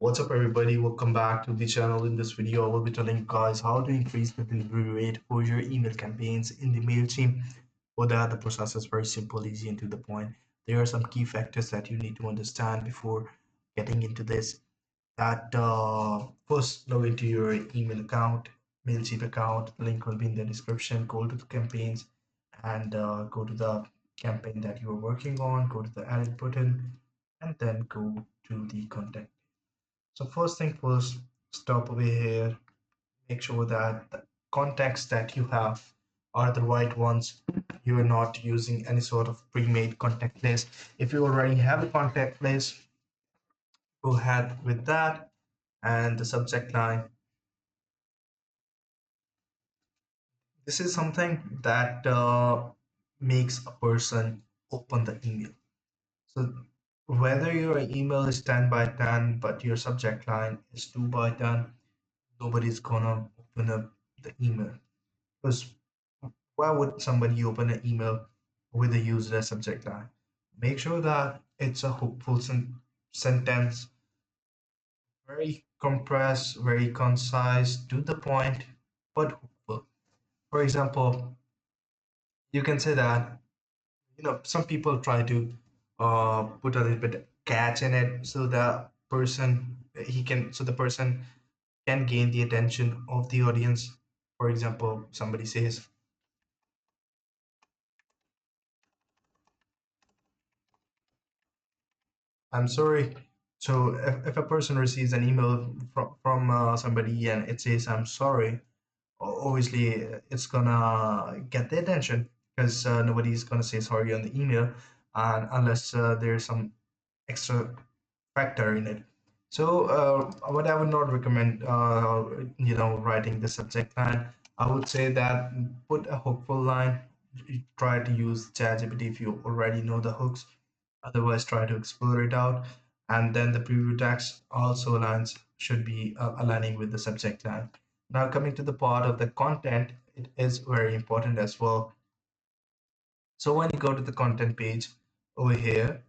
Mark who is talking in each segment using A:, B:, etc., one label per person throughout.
A: What's up, everybody? Welcome back to the channel. In this video, I will be telling you guys how to increase the delivery rate for your email campaigns in the Mailchimp. For that, the process is very simple, easy, and to the point. There are some key factors that you need to understand before getting into this. That first, log into your email account, Mailchimp account. The link will be in the description. Go to the campaigns and go to the campaign that you are working on. Go to the edit button, and then go to the contact. So first thing first, stop over here. Make sure that the contacts that you have are the right ones. You are not using any sort of pre-made contact list. If you already have a contact list, go ahead with that. And the subject line. This is something that makes a person open the email. So whether your email is 10 by 10, but your subject line is 2 by 10, nobody's gonna open up the email. Because why would somebody open an email with a useless subject line? Make sure that it's a hopeful sentence, very compressed, very concise, to the point, but hopeful. For example, you can say that some people try to put a little bit catch in it so the person can gain the attention of the audience. For example, somebody says, I'm sorry. So if a person receives an email from somebody and it says, I'm sorry, obviously it's gonna get the attention because nobody's gonna say sorry on the email and unless there's some extra factor in it. So what I would not recommend, writing the subject line. I would say that put a hookful line. Try to use ChatGPT if you already know the hooks. Otherwise, try to explore it out. And then the preview text also lines should be aligning with the subject line. Now, coming to the part of the content, it is very important as well. So when you go to the content page over here,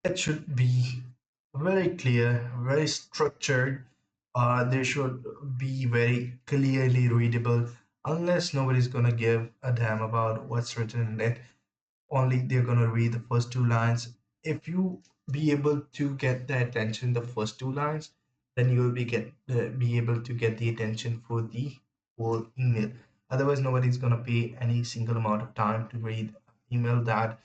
A: it should be very clear, very structured. They should be very clearly readable, unless nobody's gonna give a damn about what's written in it. Only they're gonna read the first two lines. If you be able to get the attention the first two lines, then you will be able to get the attention for the whole email. Otherwise, nobody's gonna pay any single amount of time to read email that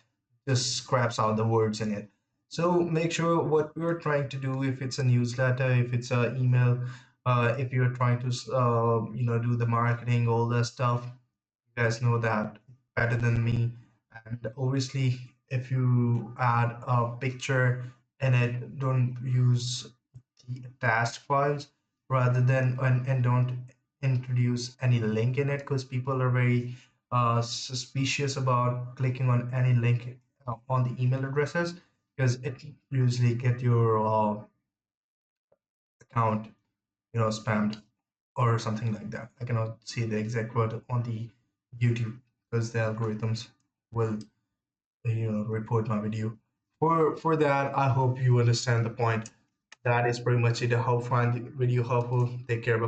A: just scraps out the words in it. So make sure what we're trying to do, if it's a newsletter, if it's an email, if you're trying to do the marketing, all that stuff, you guys know that better than me. And obviously, if you add a picture in it, don't use the attached files rather than and don't introduce any link in it because people are very suspicious about clicking on any link on the email addresses because it usually get your account spammed or something like that. I cannot see the exact word on the YouTube because the algorithms will report my video. For that, I hope you understand the point. That is pretty much it. I hope find the video helpful. Take care. Bye.